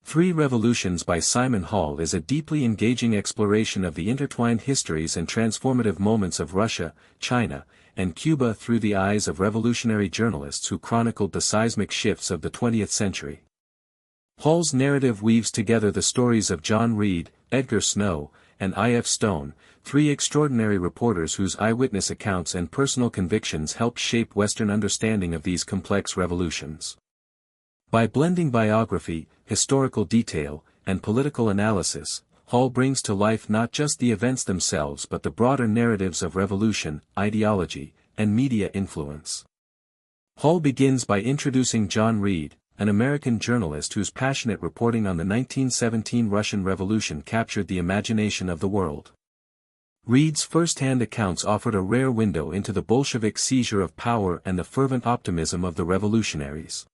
Three Revolutions by Simon Hall is a deeply engaging exploration of the intertwined histories and transformative moments of Russia, China, and Cuba through the eyes of revolutionary journalists who chronicled the seismic shifts of the 20th century. Hall's narrative weaves together the stories of John Reed, Edgar Snow, and I.F. Stone, three extraordinary reporters whose eyewitness accounts and personal convictions helped shape Western understanding of these complex revolutions. By blending biography, historical detail, and political analysis, Hall brings to life not just the events themselves but the broader narratives of revolution, ideology, and media influence. Hall begins by introducing John Reed, an American journalist whose passionate reporting on the 1917 Russian Revolution captured the imagination of the world. Reed's first-hand accounts offered a rare window into the Bolshevik seizure of power and the fervent optimism of the revolutionaries.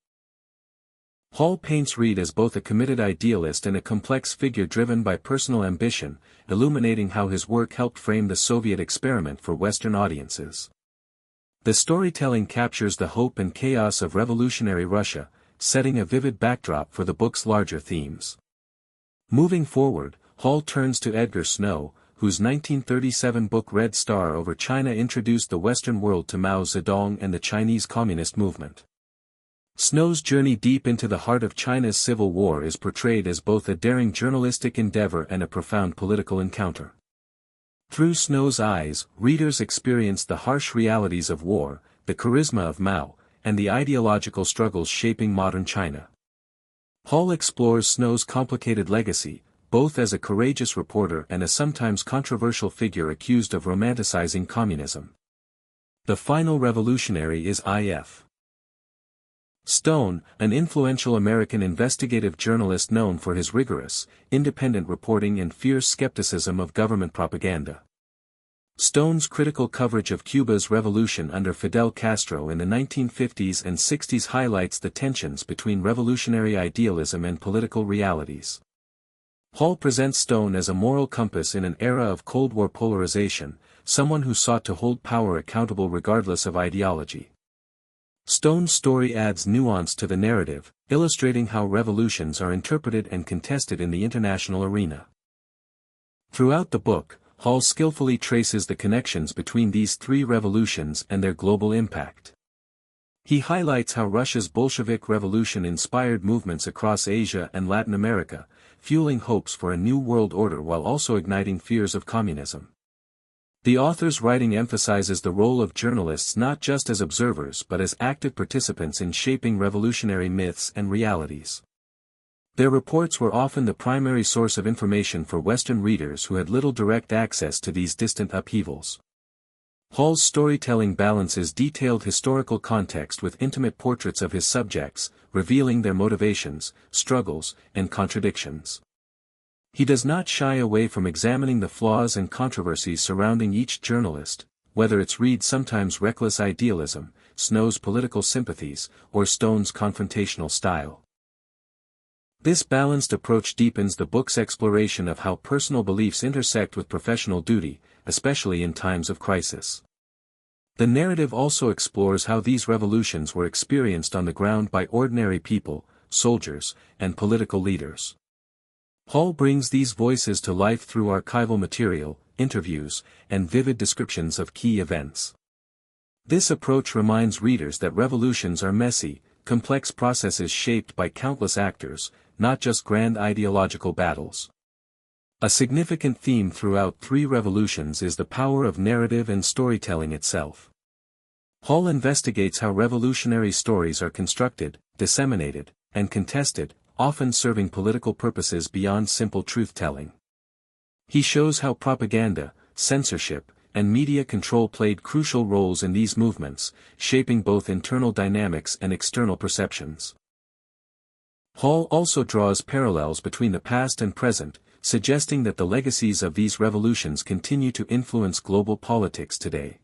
Hall paints Reed as both a committed idealist and a complex figure driven by personal ambition, illuminating how his work helped frame the Soviet experiment for Western audiences. The storytelling captures the hope and chaos of revolutionary Russia, setting a vivid backdrop for the book's larger themes. Moving forward, Hall turns to Edgar Snow, whose 1937 book Red Star over China introduced the Western world to Mao Zedong and the Chinese Communist movement. Snow's journey deep into the heart of China's civil war is portrayed as both a daring journalistic endeavor and a profound political encounter. Through Snow's eyes, readers experience the harsh realities of war, the charisma of Mao, and the ideological struggles shaping modern China. Hall explores Snow's complicated legacy, both as a courageous reporter and a sometimes controversial figure accused of romanticizing communism. The final revolutionary is I.F. Stone, an influential American investigative journalist known for his rigorous, independent reporting and fierce skepticism of government propaganda. Stone's critical coverage of Cuba's revolution under Fidel Castro in the 1950s and 60s highlights the tensions between revolutionary idealism and political realities. Hall presents Stone as a moral compass in an era of Cold War polarization, someone who sought to hold power accountable regardless of ideology. Stone's story adds nuance to the narrative, illustrating how revolutions are interpreted and contested in the international arena. Throughout the book, Hall skillfully traces the connections between these three revolutions and their global impact. He highlights how Russia's Bolshevik Revolution inspired movements across Asia and Latin America, fueling hopes for a new world order while also igniting fears of communism. The author's writing emphasizes the role of journalists not just as observers but as active participants in shaping revolutionary myths and realities. Their reports were often the primary source of information for Western readers who had little direct access to these distant upheavals. Hall's storytelling balances detailed historical context with intimate portraits of his subjects, revealing their motivations, struggles, and contradictions. He does not shy away from examining the flaws and controversies surrounding each journalist, whether it's Reed's sometimes reckless idealism, Snow's political sympathies, or Stone's confrontational style. This balanced approach deepens the book's exploration of how personal beliefs intersect with professional duty, especially in times of crisis. The narrative also explores how these revolutions were experienced on the ground by ordinary people, soldiers, and political leaders. Hall brings these voices to life through archival material, interviews, and vivid descriptions of key events. This approach reminds readers that revolutions are messy, complex processes shaped by countless actors, not just grand ideological battles. A significant theme throughout three revolutions is the power of narrative and storytelling itself. Hall investigates how revolutionary stories are constructed, disseminated, and contested, often serving political purposes beyond simple truth-telling. He shows how propaganda, censorship, and media control played crucial roles in these movements, shaping both internal dynamics and external perceptions. Hall also draws parallels between the past and present, suggesting that the legacies of these revolutions continue to influence global politics today.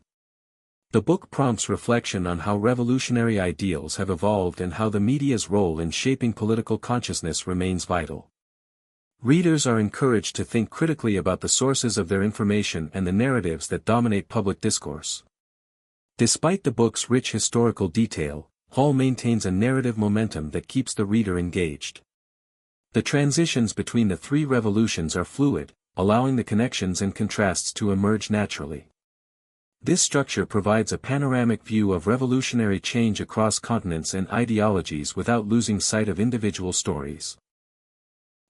The book prompts reflection on how revolutionary ideals have evolved and how the media's role in shaping political consciousness remains vital. Readers are encouraged to think critically about the sources of their information and the narratives that dominate public discourse. Despite the book's rich historical detail, Hall maintains a narrative momentum that keeps the reader engaged. The transitions between the three revolutions are fluid, allowing the connections and contrasts to emerge naturally. This structure provides a panoramic view of revolutionary change across continents and ideologies without losing sight of individual stories.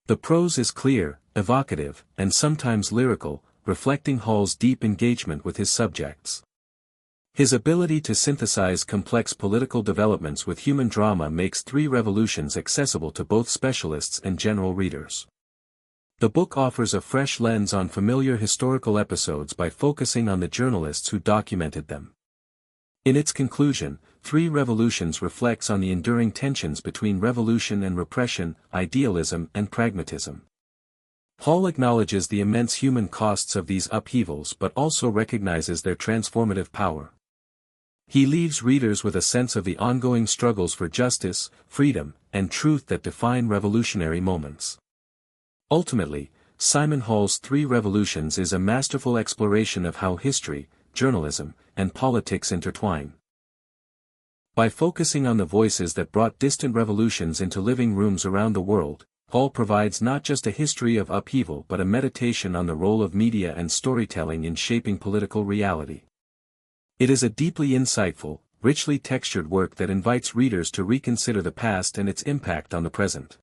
The prose is clear, evocative, and sometimes lyrical, reflecting Hall's deep engagement with his subjects. His ability to synthesize complex political developments with human drama makes Three Revolutions accessible to both specialists and general readers. The book offers a fresh lens on familiar historical episodes by focusing on the journalists who documented them. In its conclusion, Three Revolutions reflects on the enduring tensions between revolution and repression, idealism and pragmatism. Hall acknowledges the immense human costs of these upheavals but also recognizes their transformative power. He leaves readers with a sense of the ongoing struggles for justice, freedom, and truth that define revolutionary moments. Ultimately, Simon Hall's Three Revolutions is a masterful exploration of how history, journalism, and politics intertwine. By focusing on the voices that brought distant revolutions into living rooms around the world, Hall provides not just a history of upheaval but a meditation on the role of media and storytelling in shaping political reality. It is a deeply insightful, richly textured work that invites readers to reconsider the past and its impact on the present.